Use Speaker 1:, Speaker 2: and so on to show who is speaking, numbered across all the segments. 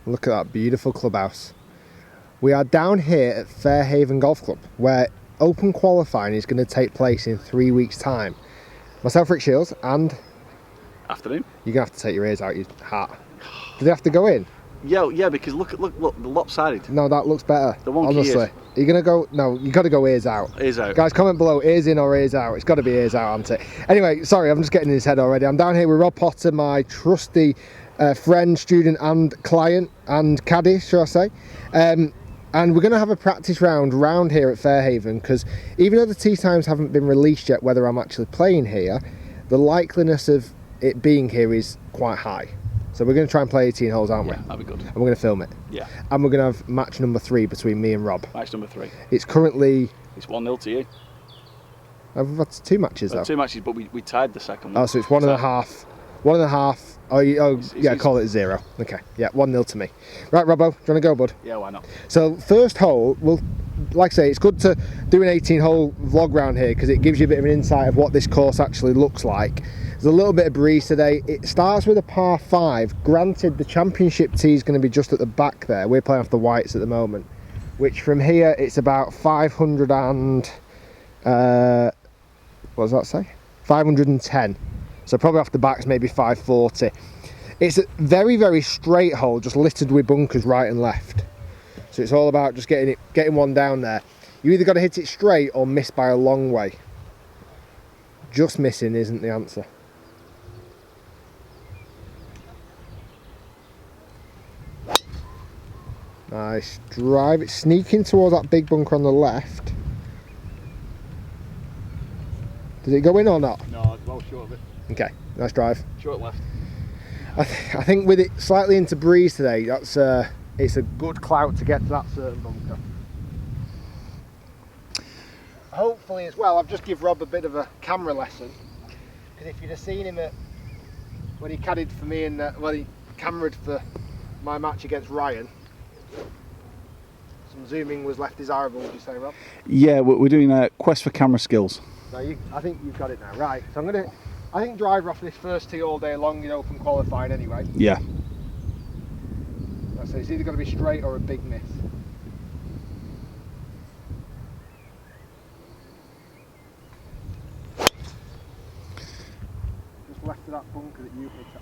Speaker 1: Look at that beautiful clubhouse. We are down here at Fairhaven Golf Club, where open qualifying is going to take place in 3 weeks' time. Myself, Rick Shiels, and...
Speaker 2: Afternoon.
Speaker 1: You're going to have to take your ears out, you hat. Do they have to go in?
Speaker 2: Yeah, because look, the lopsided.
Speaker 1: No, that looks better.
Speaker 2: The wonky
Speaker 1: honestly.
Speaker 2: ears.
Speaker 1: Are you going to go... No, you got to go ears out.
Speaker 2: Ears out.
Speaker 1: Guys, comment below, ears in or ears out. It's got to be ears out, hasn't it? Anyway, sorry, I'm just getting in his head already. I'm down here with Rob Potter, my trusty friend, student and client and caddy, shall I say. And we're going to have a practice round here at Fairhaven, because even though the tee times haven't been released yet, whether I'm actually playing here, the likeliness of it being here is quite high. So we're going to try and play 18 holes, aren't we?
Speaker 2: Yeah, that'd be good.
Speaker 1: And we're going to film it.
Speaker 2: Yeah.
Speaker 1: And we're going to have match number 3 between me and Rob.
Speaker 2: Match number 3.
Speaker 1: It's currently...
Speaker 2: It's 1-0 to you.
Speaker 1: We've had 2 matches, though.
Speaker 2: 2 matches, but we tied the second one.
Speaker 1: Oh, so it's 1.5. 1.5. Oh, call it 0. Okay, yeah, 1-0 to me. Right, Robbo, do you want to go, bud?
Speaker 2: Yeah, why not?
Speaker 1: So, first hole, like I say, it's good to do an 18-hole vlog round here because it gives you a bit of an insight of what this course actually looks like. There's a little bit of breeze today. It starts with a par 5. Granted, the championship tee is going to be just at the back there. We're playing off the whites at the moment, which from here, it's about 500 and... what does that say? 510. So probably off the back's maybe 540. It's a very, very straight hole, just littered with bunkers right and left. So it's all about just getting one down there. You either got to hit it straight or miss by a long way. Just missing isn't the answer. Nice drive. It's sneaking towards that big bunker on the left. Does it go in or not?
Speaker 2: No, it's well short of it.
Speaker 1: Okay, nice drive.
Speaker 2: Short left.
Speaker 1: I think with it slightly into breeze today, it's a good clout to get to that certain bunker. Hopefully as well, I've just give Rob a bit of a camera lesson, because if you'd have seen him when he caddied for me and he cameraed for my match against Ryan, some zooming was left desirable, would you say, Rob?
Speaker 2: Yeah, we're doing a quest for camera skills.
Speaker 1: No, I think you've got it now, right? So I think driver off this first tee all day long in open qualifying anyway.
Speaker 2: Yeah.
Speaker 1: So it's either going to be straight or a big miss. Just left of that bunker that you hit it at.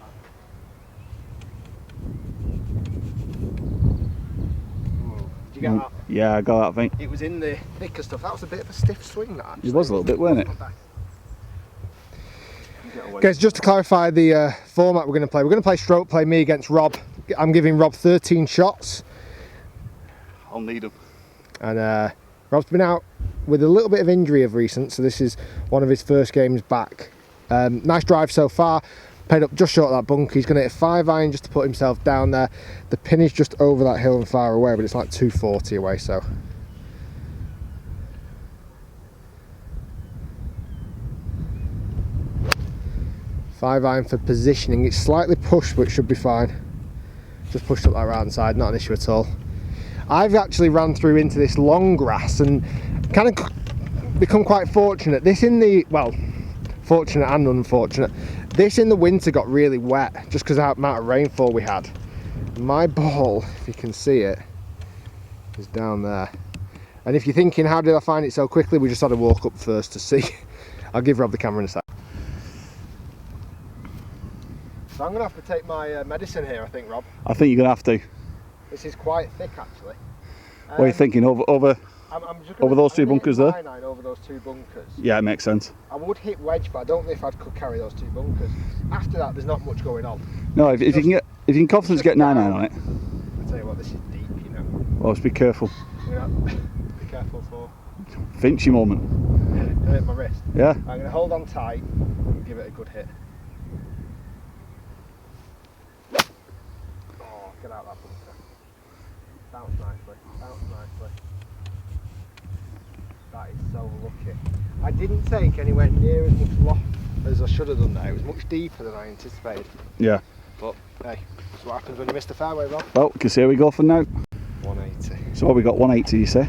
Speaker 1: Oh, did you get that?
Speaker 2: Yeah, I got that, I think.
Speaker 1: It was in the thicker stuff. That was a bit of a stiff swing, that actually.
Speaker 2: It was a little bit, wasn't it?
Speaker 1: Guys, just to clarify the format we're going to play stroke play, me against Rob. I'm giving Rob 13 shots.
Speaker 2: I'll need them.
Speaker 1: And Rob's been out with a little bit of injury of recent, so this is one of his first games back. Nice drive so far. Played up just short of that bunker. He's going to hit a 5-iron just to put himself down there. The pin is just over that hill and far away, but it's like 240 away, so... Five-iron for positioning. It's slightly pushed, but it should be fine. Just pushed up that right hand side, not an issue at all. I've actually ran through into this long grass and kind of become quite fortunate. This in the, well, fortunate and unfortunate. This in the winter got really wet just because of the amount of rainfall we had. My ball, if you can see it, is down there. And if you're thinking, how did I find it so quickly? We just had to walk up first to see. I'll give Rob the camera in a sec. So I'm going to have to take my medicine here, I think, Rob.
Speaker 2: I think you're going to have to.
Speaker 1: This is quite thick, actually.
Speaker 2: What are you thinking? Over those 2 bunkers there?
Speaker 1: Over those 2 bunkers.
Speaker 2: Yeah, it makes sense.
Speaker 1: I would hit wedge, but I don't know if I could carry those 2 bunkers. After that, there's not much going on.
Speaker 2: No, if you can confidently get 9-iron on it.
Speaker 1: I'll tell you what, this is deep, you know.
Speaker 2: Well, just be careful.
Speaker 1: Yeah, be careful for...
Speaker 2: Finchy moment.
Speaker 1: Hurt my wrist.
Speaker 2: Yeah.
Speaker 1: I'm going to hold on tight and give it a good hit. Oh, get out of that bunker. Bounce nicely, bounce nicely. That is so lucky. I didn't take anywhere near as much loft as I should have done there. It was much deeper than I anticipated.
Speaker 2: Yeah.
Speaker 1: But hey, that's what happens when you miss the fairway, Rob.
Speaker 2: Well, because here we go for now.
Speaker 1: 180.
Speaker 2: So what we got, 180 you say?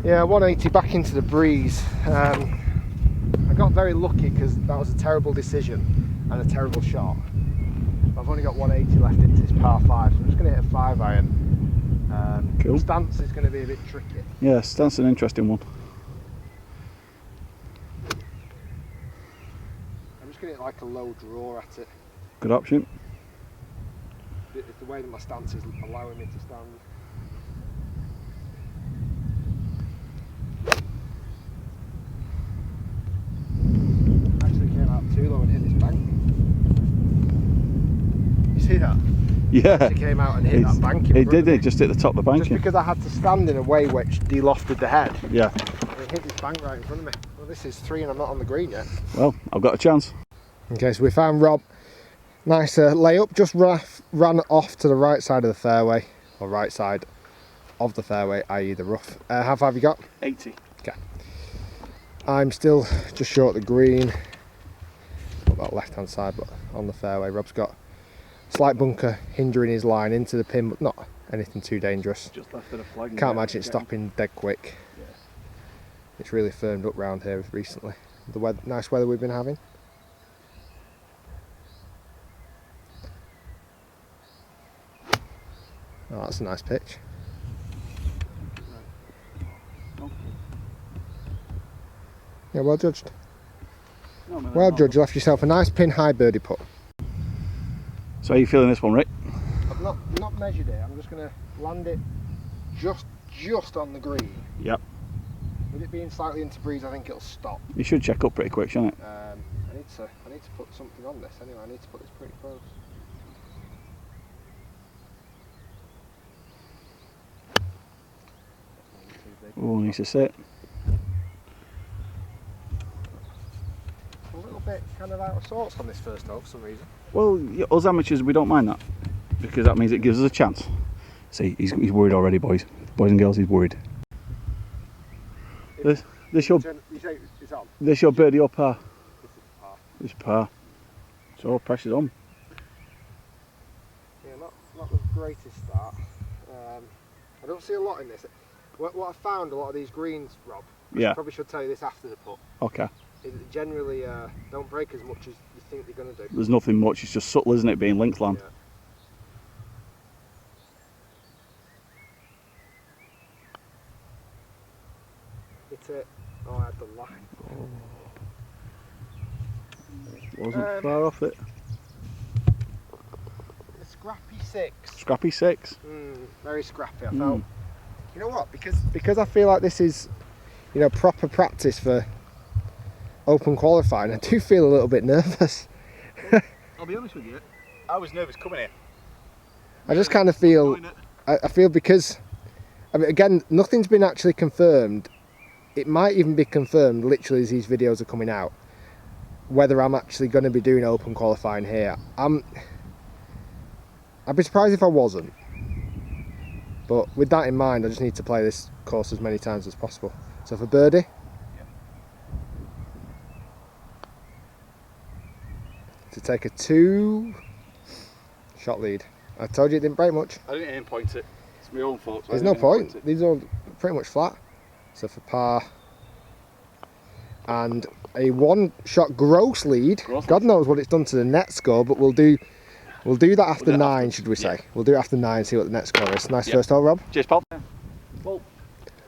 Speaker 1: Yeah, 180 back into the breeze. I got very lucky because that was a terrible decision and a terrible shot. I've only got 180 left into this par 5, so I'm just going to hit a 5-iron.
Speaker 2: cool.
Speaker 1: Stance is going to be a bit tricky.
Speaker 2: Yeah, stance an interesting one.
Speaker 1: I'm just going to hit like a low draw at it.
Speaker 2: Good option.
Speaker 1: It's the way that my stance is allowing me to stand. Actually came out too low and hit this bank. You see that?
Speaker 2: Yeah.
Speaker 1: It came out and hit that bank.
Speaker 2: It did. It just hit the top of the bank.
Speaker 1: Just because I had to stand in a way which de-lofted the head.
Speaker 2: Yeah.
Speaker 1: It hit this bank right in front of me. Well, this is 3 and I'm not on the green yet.
Speaker 2: Well, I've got a chance.
Speaker 1: Okay, so we found Rob. Nice layup, just ran off to the right side of the fairway, or right side of the fairway, i.e. the rough. How far have you got?
Speaker 2: 80.
Speaker 1: Okay. I'm still just short of the green. Not that left hand side, but on the fairway. Rob's got a slight bunker hindering his line into the pin, but not anything too dangerous.
Speaker 2: Just left of the flag.
Speaker 1: Can't imagine it stopping dead quick.
Speaker 2: Yeah.
Speaker 1: It's really firmed up round here recently. The weather, nice weather we've been having. Oh, that's a nice pitch. Yeah, well judged. Well judged, you left yourself a nice pin high birdie putt.
Speaker 2: So how are you feeling this one, Rick?
Speaker 1: I've not measured it, I'm just going to land it just on the green.
Speaker 2: Yep.
Speaker 1: With it being slightly into breeze, I think it'll stop.
Speaker 2: You should check up pretty quick, shouldn't it?
Speaker 1: I need to put something on this anyway, I need to put this pretty close.
Speaker 2: Oh, needs to sit.
Speaker 1: A little bit kind of out of sorts on this first hole for some reason.
Speaker 2: Well, us amateurs, we don't mind that, because that means it gives us a chance. See, he's worried already, boys. Boys and girls, he's worried. This your birdie or par?
Speaker 1: This is par.
Speaker 2: This is par. So pressure's on.
Speaker 1: Yeah, not the greatest start. I don't see a lot in this. What I found, a lot of these greens, Rob, I probably should tell you this after the putt,
Speaker 2: Okay.
Speaker 1: is that generally don't break as much as you think they're going to do.
Speaker 2: There's nothing much, it's just subtle, isn't it, being length land?
Speaker 1: Yeah. Hit it. Oh, I had the line.
Speaker 2: Wasn't far off it.
Speaker 1: A scrappy 6.
Speaker 2: Scrappy 6.
Speaker 1: Very scrappy, I felt. You know what, because I feel like this is, you know, proper practice for open qualifying, I do feel a little bit nervous.
Speaker 2: I'll be honest with you, I was nervous coming here.
Speaker 1: I just kind of feel, I feel because, I mean, again, nothing's been actually confirmed. It might even be confirmed literally as these videos are coming out, whether I'm actually going to be doing open qualifying here. I'd be surprised if I wasn't. But with that in mind, I just need to play this course as many times as possible. So for birdie, to take a 2-shot lead. I told you it didn't break much.
Speaker 2: I didn't aim point it. It's my own fault. So
Speaker 1: There's no point. These are all pretty much flat. So for par, and a 1-shot gross lead. God knows what it's done to the net score, but we'll do that after 9, should we say? Yeah. We'll do it after 9, see what the net score is. Nice first hole, Rob.
Speaker 2: Cheers, pal.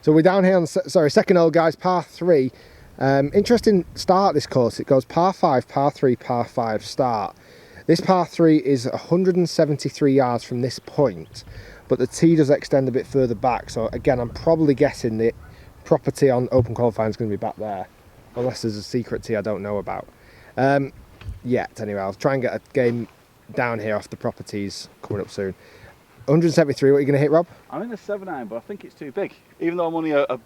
Speaker 1: So we're down here on, second hole, guys, par 3. Interesting start this course. It goes par 5, par 3, par 5 start. This par 3 is 173 yards from this point, but the tee does extend a bit further back. So again, I'm probably guessing the property on open qualifying is going to be back there, unless there's a secret tee I don't know about. Yet, anyway, I'll try and get a game down here off the properties coming up soon. 173, what are you going to hit, Rob?
Speaker 2: I'm in a 7-iron, but I think it's too big. Even though I'm only a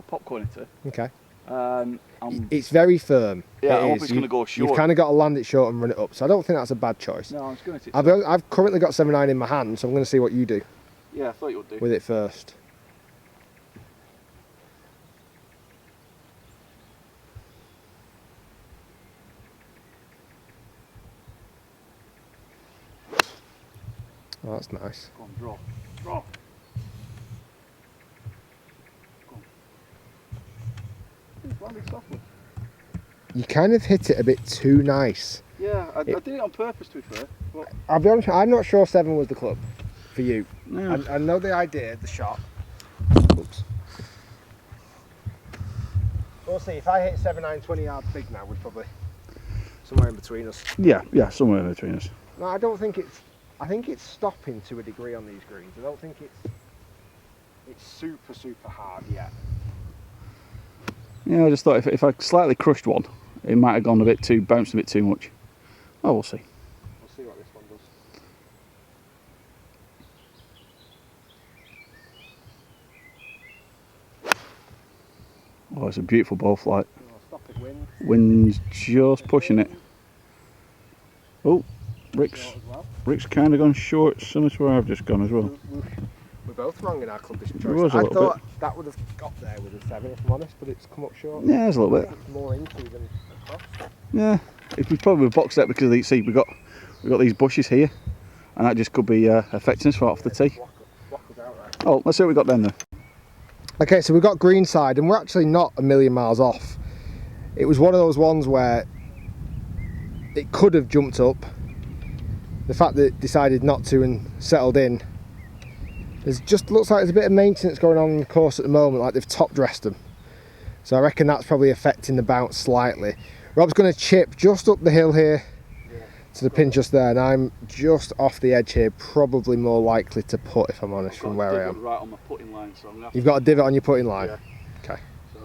Speaker 2: popcorn hitter.
Speaker 1: Okay.
Speaker 2: I'm
Speaker 1: It's very firm.
Speaker 2: Yeah, I hope it's going to go short.
Speaker 1: You've kind of got to land it short and run it up, so I don't think that's a bad choice.
Speaker 2: No, I'm just going to hit
Speaker 1: it. I've currently got 7-iron in my hand, so I'm going to see what you do.
Speaker 2: Yeah, I thought you would do.
Speaker 1: With it first. Oh, that's nice.
Speaker 2: Go on, draw. Draw. Go on. Landing softly.
Speaker 1: You kind of hit it a bit too nice.
Speaker 2: Yeah, I did it on purpose, to be fair. But
Speaker 1: I'll be honest, I'm not sure 7 was the club for you.
Speaker 2: No.
Speaker 1: I know the idea, the shot. We'll see. If I hit 7 iron 20 yards big now, we're probably somewhere in between us.
Speaker 2: Yeah, somewhere in between us.
Speaker 1: No, I don't think it's. I think it's stopping to a degree on these greens. I don't think it's super hard yet.
Speaker 2: Yeah, I just thought if I slightly crushed one, it might have gone a bit too, bounced a bit too much. Oh, we'll see.
Speaker 1: We'll see what this one does.
Speaker 2: Oh, it's a beautiful ball flight.
Speaker 1: Oh, stop it, wind.
Speaker 2: Wind's just pushing it. Oh, Rick's kind of gone short, similar to where I've just gone as well.
Speaker 1: We're both wrong in our club vision
Speaker 2: It was
Speaker 1: choice.
Speaker 2: a
Speaker 1: I
Speaker 2: little
Speaker 1: thought that would have got there with a 7, if I'm honest, but it's come up short.
Speaker 2: Yeah, there's a little bit.
Speaker 1: It's more into than across.
Speaker 2: Yeah, if we probably boxed that because see we've got these bushes here, and that just could be affecting us right off the tee. Oh, let's see what we got then though.
Speaker 1: Okay, so we've got greenside, and we're actually not a million miles off. It was one of those ones where it could have jumped up. The fact that it decided not to and settled in. It just looks like there's a bit of maintenance going on the course at the moment, like they've top dressed them. So I reckon that's probably affecting the bounce slightly. Rob's going to chip just up the hill here to the pin just there, and I'm just off the edge here, probably more likely to putt if I'm honest from where I am.
Speaker 2: Right on my putting line, so I'm gonna
Speaker 1: You've got a divot on your putting line?
Speaker 2: Yeah.
Speaker 1: Okay.
Speaker 2: So,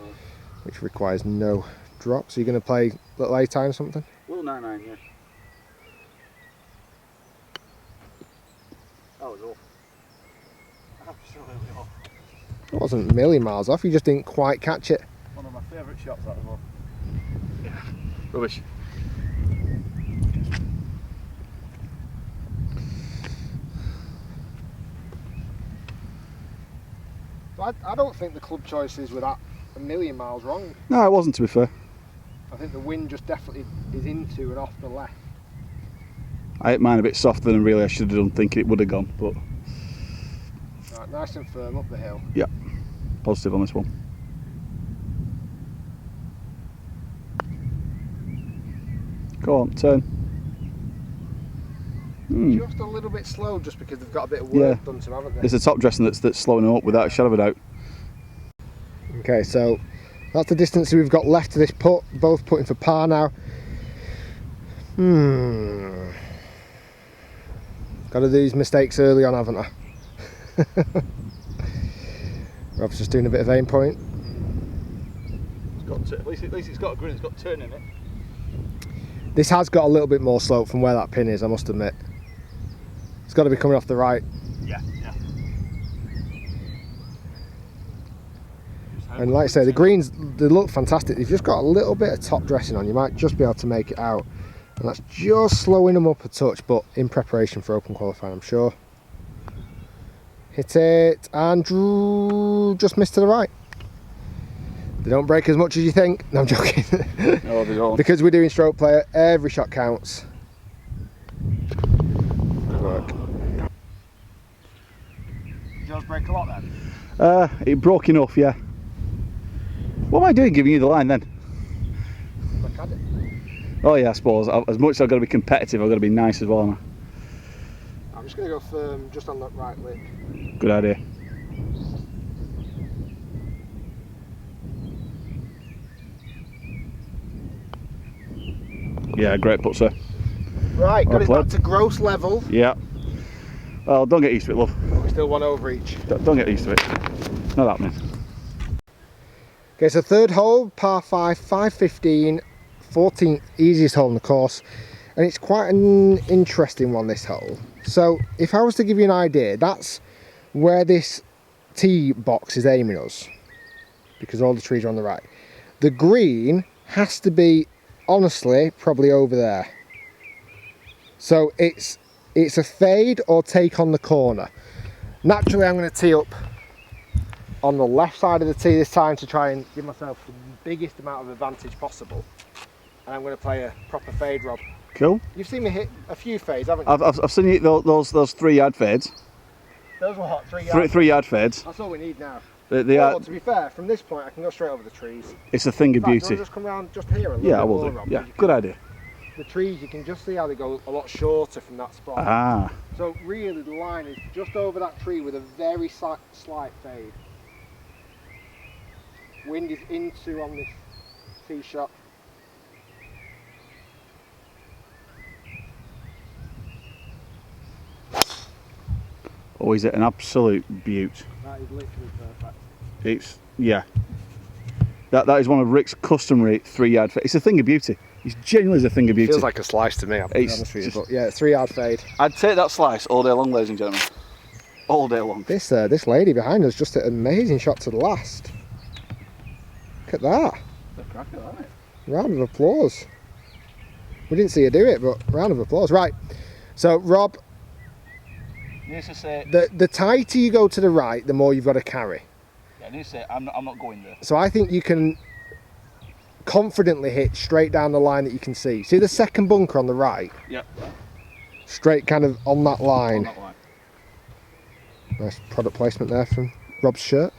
Speaker 1: which requires no drop. So you're going to play a little A-time or something?
Speaker 2: little 9-9, yeah. That was off. Absolutely off.
Speaker 1: It wasn't a million miles off, you just didn't quite catch it.
Speaker 2: One of my favourite shots that was. Yeah. Rubbish.
Speaker 1: So I don't think the club choices were that a million miles wrong.
Speaker 2: No, it wasn't, to be fair.
Speaker 1: I think the wind just definitely is into and off the left.
Speaker 2: I hit mine a bit softer than really I should have done, thinking it would have gone, but
Speaker 1: Right, nice and firm up the hill.
Speaker 2: yeah, positive on this one. Go on, turn.
Speaker 1: Just a little bit slow, just because they've got a bit of work done to them, haven't they?
Speaker 2: It's the top dressing that's slowing them up without a shadow of a doubt.
Speaker 1: Okay, so that's the distance we've got left to this putt. Both putting for par now. Got to do these mistakes early on, haven't I? Rob's just doing a bit of aim point.
Speaker 2: At least it's got a grin, it's got turn in it.
Speaker 1: This has got a little bit more slope from where that pin is, I must admit. It's got to be coming off the right.
Speaker 2: Yeah.
Speaker 1: And like I say, the greens, they look fantastic. They've just got a little bit of top dressing on. You might just be able to make it out. And that's just slowing them up a touch, but in preparation for open qualifying, I'm sure. Hit it, and just missed to the right. They don't break as much as you think. No, I'm joking.
Speaker 2: No, they don't.
Speaker 1: Because we're doing stroke player, every shot counts. Good work. Did yours break a lot then?
Speaker 2: It broke enough, yeah. What am I doing giving you the line then?
Speaker 1: Look at it.
Speaker 2: Oh yeah, I suppose. As much as I've got to be competitive, I've got to be nice as well, am
Speaker 1: I'm just going to go firm just on that right lip.
Speaker 2: I? Good idea. Yeah, great putt, sir.
Speaker 1: Right, got it
Speaker 2: Well
Speaker 1: back to gross level.
Speaker 2: Yeah. Well, don't get used to it, love.
Speaker 1: We're still one over each.
Speaker 2: Don't get used to it. Not happening.
Speaker 1: Okay, so third hole, par 5, 515, 14th easiest hole in the course, and it's quite an interesting one, this hole. So if I was to give you an idea, that's where this tee box is aiming us, because all the trees are on the right. The green has to be, honestly, probably over there. So it's a fade or take on the corner. Naturally, I'm going to tee up on the left side of the tee this time to try and give myself the biggest amount of advantage possible. And I'm going to play a proper fade, Rob.
Speaker 2: Cool.
Speaker 1: You've seen me hit a few fades, haven't you?
Speaker 2: I've seen you hit those 3-yard fades.
Speaker 1: Those were hot, 3 yards.
Speaker 2: 3-yard fades.
Speaker 1: That's all we need now.
Speaker 2: They are.
Speaker 1: Well, to be fair, from this point I can go straight over the trees.
Speaker 2: It's a thing of
Speaker 1: Do you
Speaker 2: beauty.
Speaker 1: want to just come around just here a little
Speaker 2: Yeah,
Speaker 1: bit
Speaker 2: I will
Speaker 1: more,
Speaker 2: do.
Speaker 1: Rob?
Speaker 2: Yeah, good idea.
Speaker 1: The trees, you can just see how they go a lot shorter from that spot.
Speaker 2: Ah.
Speaker 1: So really the line is just over that tree with a very slight fade. Wind is into on this tee shot.
Speaker 2: Oh, is it an absolute beaut?
Speaker 1: That is literally perfect.
Speaker 2: It's, yeah. That is one of Rick's customary 3-yard fade. It's a thing of beauty. It's genuinely a thing of beauty.
Speaker 1: Feels like a slice to me, I'll be honest with you. But yeah, 3-yard fade.
Speaker 2: I'd take that slice all day long, ladies and gentlemen. All day long.
Speaker 1: This lady behind us just hit an amazing shot to the last. Look at that.
Speaker 2: It's a cracker, isn't it?
Speaker 1: Round of applause. We didn't see her do it, but round of applause. Right. So Rob,
Speaker 2: Needs to say,
Speaker 1: the tighter you go to the right, the more you've got to carry.
Speaker 2: yeah, needs to say, I'm not going there.
Speaker 1: So I think you can confidently hit straight down the line that you can see. See the second bunker on the right?
Speaker 2: Yeah.
Speaker 1: Straight kind of on that line.
Speaker 2: On that line.
Speaker 1: Nice product placement there from Rob's shirt.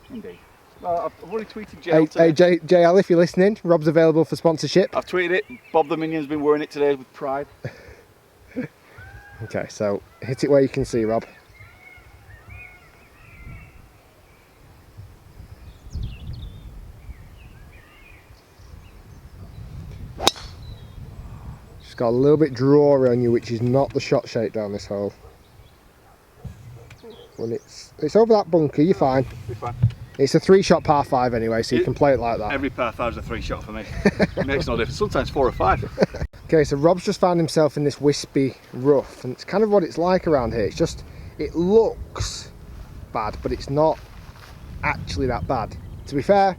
Speaker 2: Indeed. Well, I've already tweeted JL
Speaker 1: Hey,
Speaker 2: today.
Speaker 1: JL, if you're listening, Rob's available for sponsorship.
Speaker 2: I've tweeted it. Bob the Minion's been wearing it today with pride.
Speaker 1: Okay, so hit it where you can see, Rob. Just got a little bit drawer on you, which is not the shot shape down this hole. When it's over that bunker, you're fine.
Speaker 2: Be fine.
Speaker 1: It's a 3-shot par 5 anyway, so you can play it like that.
Speaker 2: Every par 5's a 3-shot for me. It makes no difference. Sometimes 4 or 5.
Speaker 1: Okay, so Rob's just found himself in this wispy rough, and it's kind of what it's like around here. It's just, it looks bad, but it's not actually that bad. To be fair,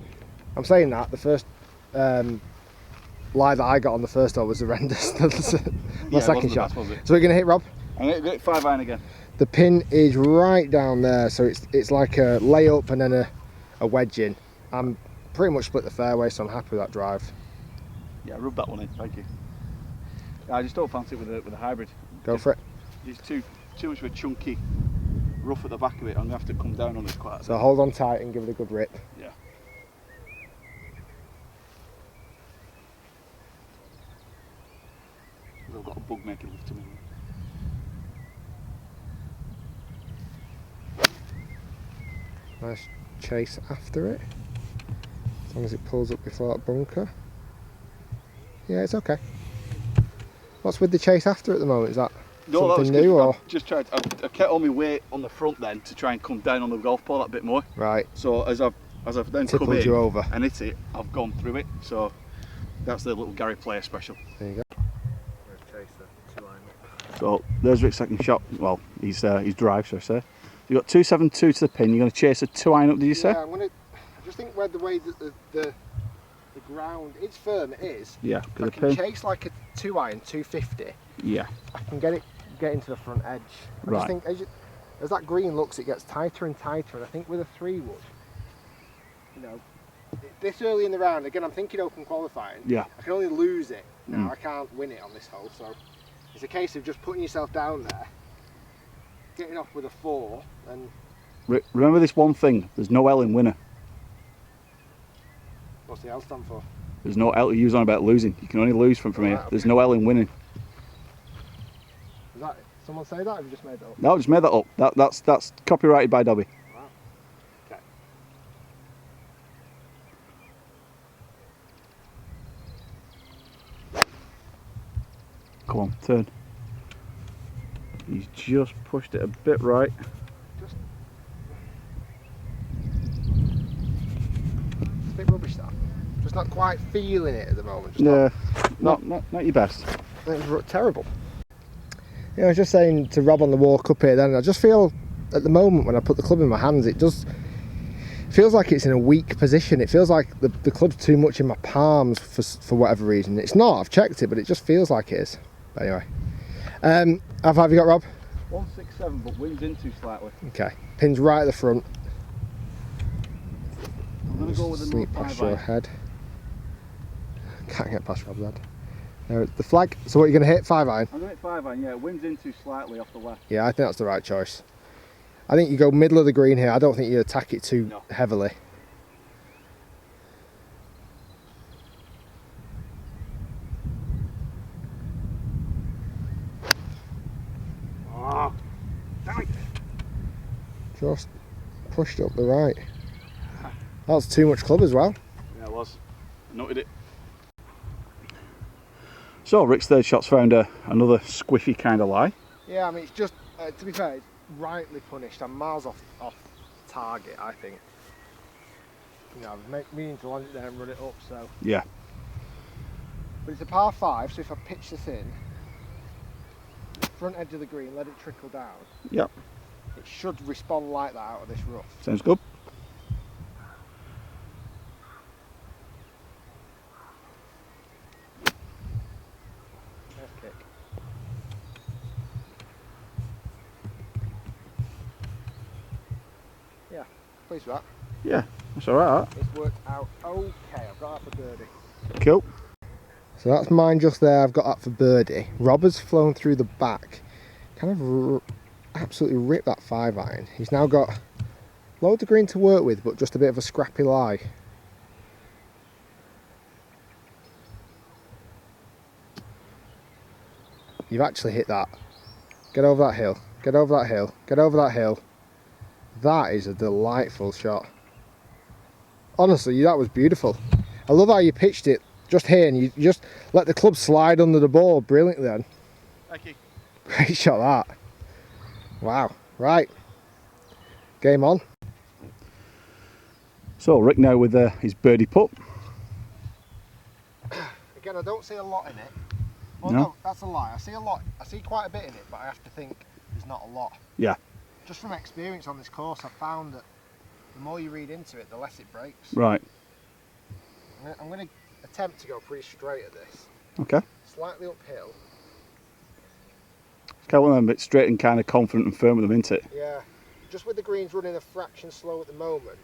Speaker 1: I'm saying that, the first lie that I got on the first hole was horrendous. My second shot.
Speaker 2: Best, was it?
Speaker 1: So we're going to hit, Rob?
Speaker 2: I'm going to get 5-iron again.
Speaker 1: The pin is right down there, so it's like a layup and then a wedge in. I'm pretty much split the fairway, so I'm happy with that drive.
Speaker 2: Yeah, rub that one in, thank you. I just don't fancy it with a hybrid.
Speaker 1: Go for it.
Speaker 2: It's too much of a chunky rough at the back of it. I'm going to have to come down on it quite a bit.
Speaker 1: So hold on tight and give it a good rip.
Speaker 2: Yeah. I've got a bug making love to me.
Speaker 1: Nice chase after it, as long as it pulls up before that bunker. Yeah, it's okay. What's with the chase after at the moment? Is that something new, or?
Speaker 2: I just tried. I kept all my weight on the front then to try and come down on the golf ball that bit more.
Speaker 1: Right.
Speaker 2: So as I've then
Speaker 1: Tippled
Speaker 2: come in
Speaker 1: you over.
Speaker 2: and hit it, I've gone through it. So that's the little Gary Player special.
Speaker 1: There you go.
Speaker 2: So there's Rick's second shot. Well, he's drive, so I say. You've got 272 to the pin. You're going to chase a 2-iron up, did you say?
Speaker 1: Yeah, I just think where the way that the ground, it's firm, it is.
Speaker 2: Yeah.
Speaker 1: If I can chase like a 2-iron, 250.
Speaker 2: Yeah.
Speaker 1: I can get into the front edge. I
Speaker 2: Right.
Speaker 1: just think as that green looks, it gets tighter and tighter, and I think with a 3-wood, you know, this early in the round, again, I'm thinking open qualifying.
Speaker 2: Yeah.
Speaker 1: I can only lose it now. I can't win it on this hole, so it's a case of just putting yourself down there, getting off with a 4, and
Speaker 2: Remember this one thing. There's no L in winner.
Speaker 1: what's the L stand for?
Speaker 2: There's no L to use on about losing. You can only lose from here.
Speaker 1: Right,
Speaker 2: There's no L in winning.
Speaker 1: Is that someone say that, or have you just made that up?
Speaker 2: No, I just made that up. That's copyrighted by Dobby.
Speaker 1: Wow. Okay.
Speaker 2: Come on, turn. He's just pushed it a bit right.
Speaker 1: It's a bit rubbish, that. Just not quite feeling it at the moment. Just
Speaker 2: Yeah, not your best.
Speaker 1: It was terrible. Yeah, I was just saying to Rob on the walk up here then, I just feel at the moment when I put the club in my hands, it feels like it's in a weak position. It feels like the club's too much in my palms for whatever reason. It's not, I've checked it, but it just feels like it is. But anyway. How far have you got, Rob?
Speaker 2: 167, but wings into slightly.
Speaker 1: Okay, pin's right at the front.
Speaker 2: I'm going to go with the
Speaker 1: Sneak
Speaker 2: north
Speaker 1: past
Speaker 2: 5
Speaker 1: your
Speaker 2: iron.
Speaker 1: head. Can't get past Rob's head. There's the flag. So what are you going to hit? 5-iron?
Speaker 2: I'm going to hit 5 iron, yeah. Wings into slightly off the left.
Speaker 1: Yeah, I think that's the right choice. I think you go middle of the green here. I don't think you attack it too heavily.
Speaker 2: Oh, damn it.
Speaker 1: Just pushed up the right. That was too much club as well.
Speaker 2: Yeah, it was. Nutted it. So Rick's third shot's found another squiffy kind of lie.
Speaker 1: Yeah, I mean, it's just, to be fair, it's rightly punished. I'm miles off target, I think. You know, I'm meaning to land it there and run it up, so.
Speaker 2: Yeah.
Speaker 1: But it's a par 5, so if I pitch this in, front edge of the green, let it trickle down.
Speaker 2: Yep.
Speaker 1: It should respond like that out of this rough.
Speaker 2: Sounds good.
Speaker 1: Nice kick. Yeah, pleased with that.
Speaker 2: Yeah, that's alright.
Speaker 1: It's worked out okay. I've got that for birdie.
Speaker 2: Cool.
Speaker 1: So that's mine just there. I've got that for birdie. Rob has flown through the back. Kind of absolutely ripped that 5-iron. He's now got loads of green to work with, but just a bit of a scrappy lie. You've actually hit that. Get over that hill. Get over that hill. Get over that hill. That is a delightful shot. Honestly, that was beautiful. I love how you pitched it just here and you just let the club slide under the ball brilliantly then.
Speaker 2: Thank you.
Speaker 1: Great shot that. Wow. Right. Game on.
Speaker 2: So Rick now with his birdie putt.
Speaker 1: Again, I don't see a lot in it. Well,
Speaker 2: No.
Speaker 1: no, that's a lie. I see a lot. I see quite a bit in it, but I have to think there's not a lot.
Speaker 2: Yeah.
Speaker 1: Just from experience on this course, I've found that the more you read into it, the less it breaks.
Speaker 2: Right.
Speaker 1: I'm going to attempt to go pretty straight at this.
Speaker 2: Okay.
Speaker 1: Slightly uphill.
Speaker 2: It's kind of one of them bit straight and kind of confident and firm with them, isn't it?
Speaker 1: Yeah. Just with the greens running a fraction slow at the moment,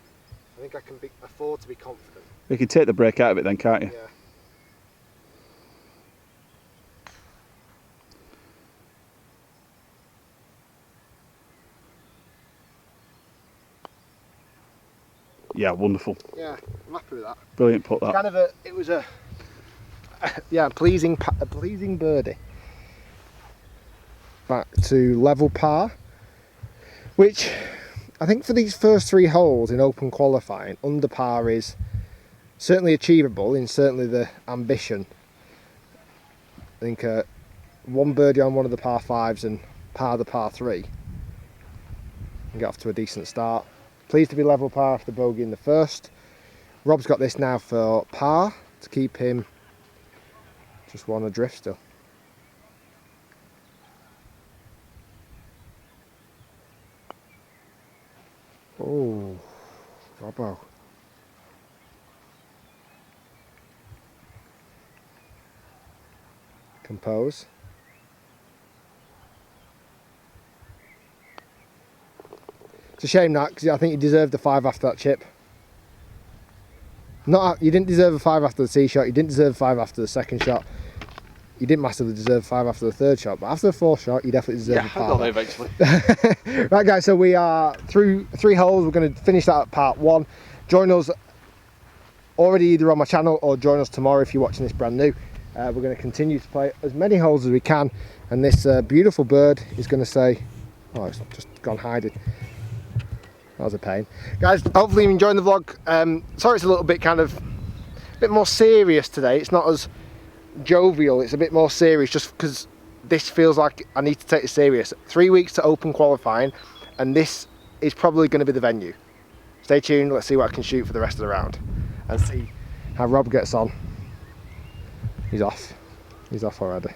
Speaker 1: I think I can afford to be confident.
Speaker 2: You can take the break out of it then, can't you?
Speaker 1: Yeah.
Speaker 2: Yeah, wonderful.
Speaker 1: Yeah, I'm happy with that.
Speaker 2: Brilliant putt that.
Speaker 1: Kind of it was a yeah, pleasing birdie. Back to level par, which I think for these first 3 holes in open qualifying, under par is certainly achievable in certainly the ambition. I think 1 birdie on one of the par 5s and par the par 3 and get off to a decent start. Pleased to be level par after bogey in the first. Rob's got this now for par to keep him just 1 adrift still. Oh, Robbo. Compose. It's a shame that, because I think you deserved the 5 after that chip. You didn't deserve a 5 after the tee shot, you didn't deserve a 5 after the second shot. You didn't massively deserve 5 after the third shot, but after the 4th shot, you definitely deserve a par.
Speaker 2: Yeah, I got there eventually.
Speaker 1: Right guys, so we are through 3 holes. We're going to finish that at part 1. Join us already either on my channel or join us tomorrow if you're watching this brand new. We're going to continue to play as many holes as we can, and this beautiful bird is going to say, oh, it's just gone hiding. That was a pain. Guys, hopefully you're enjoying the vlog. Sorry it's a little bit kind of a bit more serious today. It's not as jovial, it's a bit more serious just because this feels like I need to take it serious. 3 weeks to open qualifying, and this is probably going to be the venue. Stay tuned, let's see what I can shoot for the rest of the round and see how Rob gets on. He's off already.